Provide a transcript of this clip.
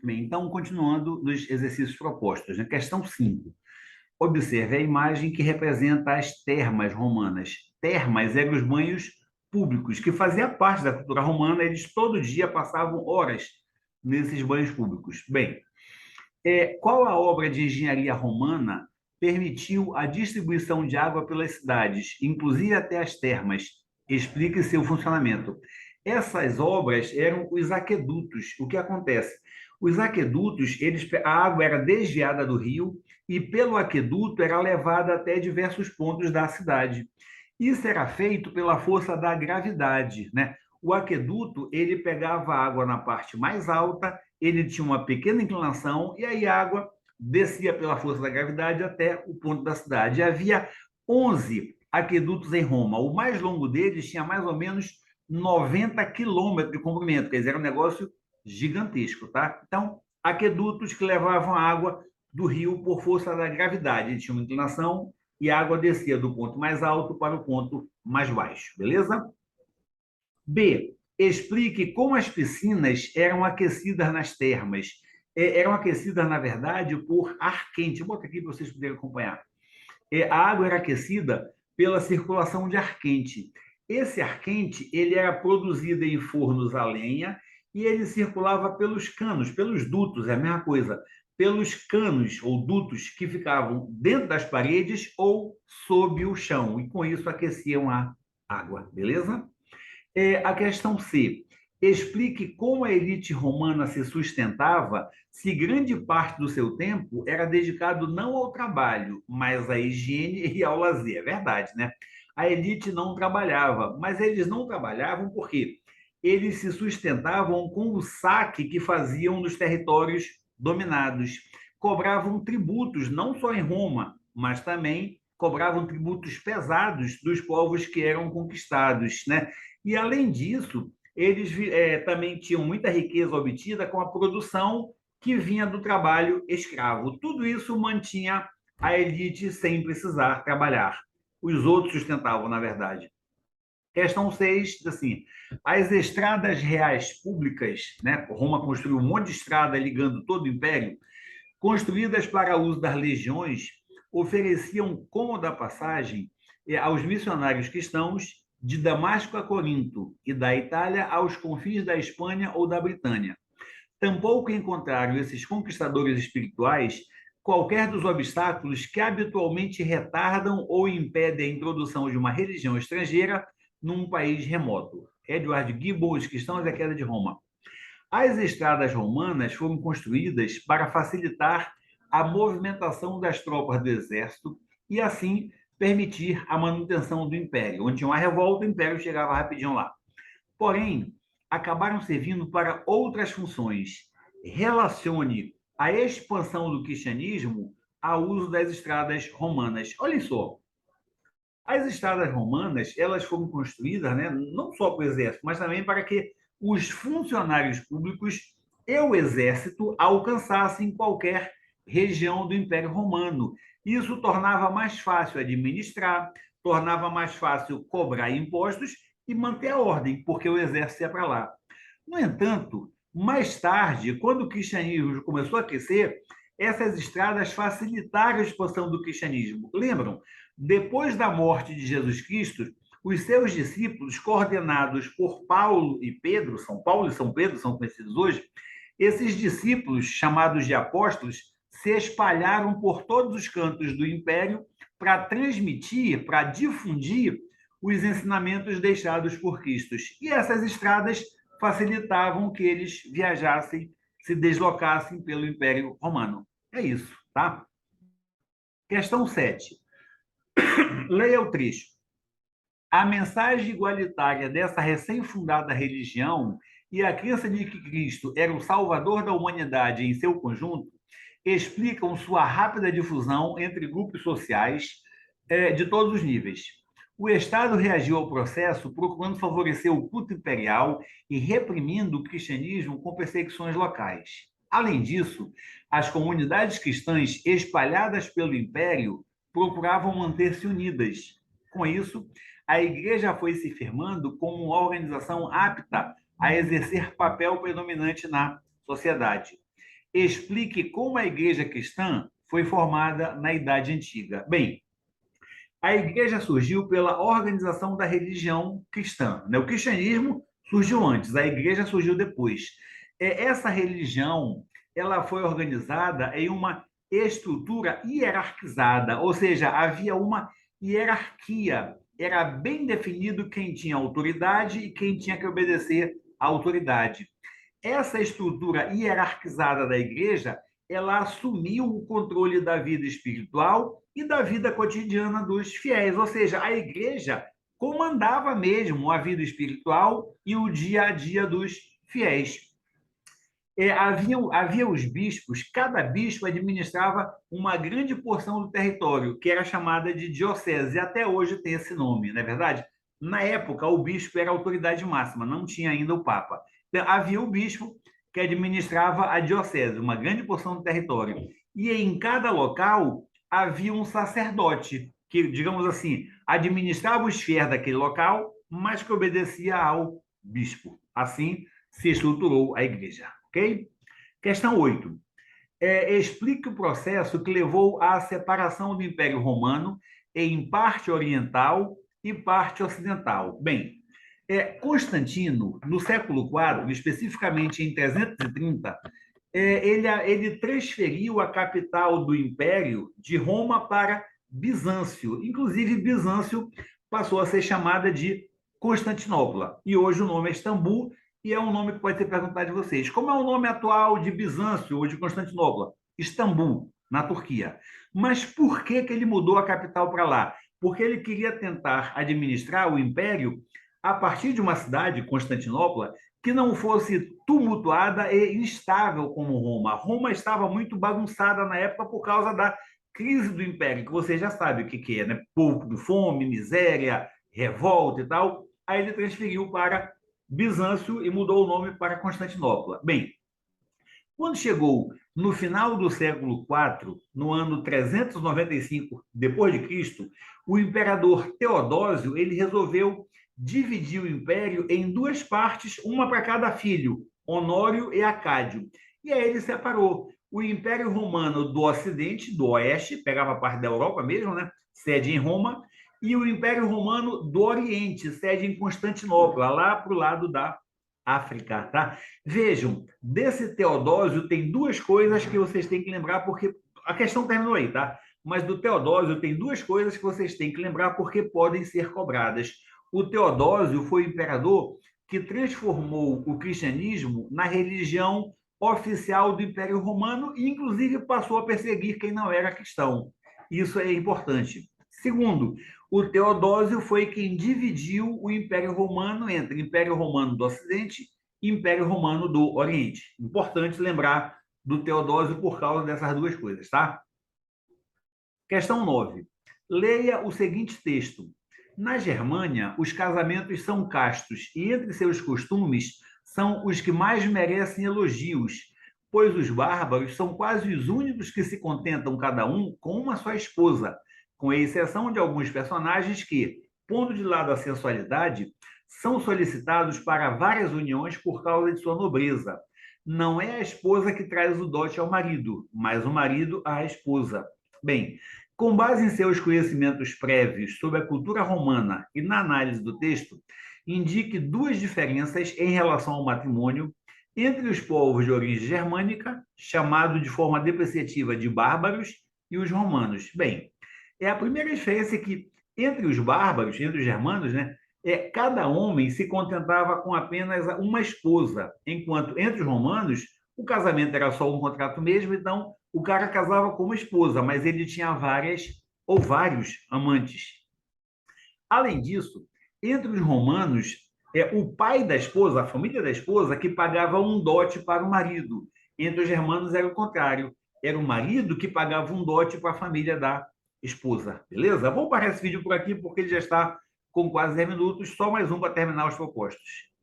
Bem, então, continuando nos exercícios propostos, na questão 5, observe a imagem que representa as termas romanas. Termas eram os banhos públicos, que fazia parte da cultura romana, eles todo dia passavam horas nesses banhos públicos. Bem, qual a obra de engenharia romana permitiu a distribuição de água pelas cidades, inclusive até as termas? Explique seu funcionamento. Essas obras eram os aquedutos. O que acontece? Os aquedutos, a água era desviada do rio e pelo aqueduto era levada até diversos pontos da cidade. Isso era feito pela força da gravidade, né? O aqueduto, ele pegava a água na parte mais alta, ele tinha uma pequena inclinação e aí a água descia pela força da gravidade até o ponto da cidade. E havia 11 aquedutos em Roma. O mais longo deles tinha mais ou menos 90 quilômetros de comprimento, quer dizer, era um negócio gigantesco, tá? Então, aquedutos que levavam a água do rio por força da gravidade. Ele tinha uma inclinação e a água descia do ponto mais alto para o ponto mais baixo, beleza? B. Explique como as piscinas eram aquecidas nas termas. Eram aquecidas, na verdade, por ar quente. Bota aqui para vocês poderem acompanhar. A água era aquecida pela circulação de ar quente. Esse ar quente ele era produzido em fornos a lenha e ele circulava pelos canos, pelos dutos, é a mesma coisa, pelos canos ou dutos que ficavam dentro das paredes ou sob o chão, e com isso aqueciam a água, beleza? A questão C. Explique como a elite romana se sustentava se grande parte do seu tempo era dedicado não ao trabalho, mas à higiene e ao lazer. É verdade, né? A elite não trabalhava, mas eles não trabalhavam porque eles se sustentavam com o saque que faziam nos territórios dominados. Cobravam tributos, não só em Roma, mas também cobravam tributos pesados dos povos que eram conquistados, né? E, além disso, eles também tinham muita riqueza obtida com a produção que vinha do trabalho escravo. Tudo isso mantinha a elite sem precisar trabalhar. Os outros sustentavam, na verdade. Questão 6, assim, as estradas reais públicas, né? Roma construiu um monte de estrada ligando todo o império, construídas para uso das legiões, ofereciam cômoda passagem aos missionários cristãos de Damasco a Corinto e da Itália aos confins da Espanha ou da Britânia. Tampouco encontraram esses conquistadores espirituais qualquer dos obstáculos que habitualmente retardam ou impedem a introdução de uma religião estrangeira num país remoto. Edward Gibbon, Os Cristãos e a Queda de Roma. As estradas romanas foram construídas para facilitar a movimentação das tropas do exército e, assim, permitir a manutenção do império. Onde tinha uma revolta, o império chegava rapidinho lá. Porém, acabaram servindo para outras funções. Relacione a expansão do cristianismo ao uso das estradas romanas. Olha só, as estradas romanas, elas foram construídas, né, não só para o exército, mas também para que os funcionários públicos e o exército alcançassem qualquer região do Império Romano. Isso tornava mais fácil administrar, tornava mais fácil cobrar impostos e manter a ordem, porque o exército ia para lá. No entanto, mais tarde, quando o cristianismo começou a aquecer, essas estradas facilitaram a expansão do cristianismo. Lembram? Depois da morte de Jesus Cristo, os seus discípulos, coordenados por Paulo e Pedro, São Paulo e São Pedro são conhecidos hoje, esses discípulos, chamados de apóstolos, se espalharam por todos os cantos do império para transmitir, para difundir os ensinamentos deixados por Cristo. E essas estradas facilitavam que eles viajassem, se deslocassem pelo Império Romano. É isso, tá? Questão 7. Leia o trecho. A mensagem igualitária dessa recém-fundada religião e a crença de que Cristo era o salvador da humanidade em seu conjunto explicam sua rápida difusão entre grupos sociais de todos os níveis. O Estado reagiu ao processo procurando favorecer o culto imperial e reprimindo o cristianismo com perseguições locais. Além disso, as comunidades cristãs espalhadas pelo império procuravam manter-se unidas. Com isso, a igreja foi se firmando como uma organização apta a exercer papel predominante na sociedade. Explique como a igreja cristã foi formada na Idade Antiga. Bem, a igreja surgiu pela organização da religião cristã, né? O cristianismo surgiu antes, a igreja surgiu depois. Essa religião, ela foi organizada em uma estrutura hierarquizada, ou seja, havia uma hierarquia. Era bem definido quem tinha autoridade e quem tinha que obedecer à autoridade. Essa estrutura hierarquizada da igreja, ela assumiu o controle da vida espiritual e da vida cotidiana dos fiéis, ou seja, a igreja comandava mesmo a vida espiritual e o dia a dia dos fiéis. Havia os bispos, cada bispo administrava uma grande porção do território, que era chamada de diocese, e até hoje tem esse nome, não é verdade? Na época, o bispo era a autoridade máxima, não tinha ainda o Papa. Então, havia o bispo que administrava a diocese, uma grande porção do território. E em cada local havia um sacerdote, que, digamos assim, administrava os fiéis daquele local, mas que obedecia ao bispo. Assim se estruturou a igreja. Ok? Questão 8. Explique o processo que levou à separação do Império Romano em parte oriental e parte ocidental. Bem, Constantino, no século IV, especificamente em 330, ele transferiu a capital do Império de Roma para Bizâncio. Inclusive, Bizâncio passou a ser chamada de Constantinopla. E hoje o nome é Istambul, e é um nome que pode ser perguntado de vocês. Como é o nome atual de Bizâncio ou de Constantinopla? Istambul, na Turquia. Mas por que ele mudou a capital para lá? Porque ele queria tentar administrar o império a partir de uma cidade, Constantinopla, que não fosse tumultuada e instável como Roma. Roma estava muito bagunçada na época por causa da crise do império, que você já sabe o que é, né? Pouco de fome, miséria, revolta e tal. Aí ele transferiu para Bizâncio e mudou o nome para Constantinopla. Bem, quando chegou no final do século IV, no ano 395 depois de Cristo, o imperador Teodósio ele resolveu dividir o império em duas partes, uma para cada filho, Honório e Acádio. E aí ele separou o Império Romano do Ocidente, do Oeste, pegava parte da Europa mesmo, né? Sede em Roma, e o Império Romano do Oriente, sede em Constantinopla, lá para o lado da África, tá? Vejam, desse Teodósio tem duas coisas que vocês têm que lembrar, porque a questão terminou aí, tá? Mas do Teodósio tem duas coisas que vocês têm que lembrar porque podem ser cobradas. O Teodósio foi o imperador que transformou o cristianismo na religião oficial do Império Romano e, inclusive, passou a perseguir quem não era cristão. Isso é importante. Segundo, o Teodósio foi quem dividiu o Império Romano entre Império Romano do Ocidente e Império Romano do Oriente. Importante lembrar do Teodósio por causa dessas duas coisas, tá? Questão 9. Leia o seguinte texto. Na Germânia, os casamentos são castos e entre seus costumes são os que mais merecem elogios, pois os bárbaros são quase os únicos que se contentam cada um com uma só esposa, com exceção de alguns personagens que, pondo de lado a sensualidade, são solicitados para várias uniões por causa de sua nobreza. Não é a esposa que traz o dote ao marido, mas o marido à esposa. Bem, com base em seus conhecimentos prévios sobre a cultura romana e na análise do texto, indique duas diferenças em relação ao matrimônio entre os povos de origem germânica, chamado de forma depreciativa de bárbaros, e os romanos. Bem, a primeira diferença é que entre os bárbaros, entre os germanos, né, cada homem se contentava com apenas uma esposa, enquanto entre os romanos o casamento era só um contrato mesmo, então o cara casava com uma esposa, mas ele tinha várias ou vários amantes. Além disso, entre os romanos, o pai da esposa, a família da esposa, que pagava um dote para o marido. Entre os germanos era o contrário. Era o marido que pagava um dote para a família da esposa. Beleza? Vou parar esse vídeo por aqui porque ele já está com quase 10 minutos. Só mais um para terminar os propostos.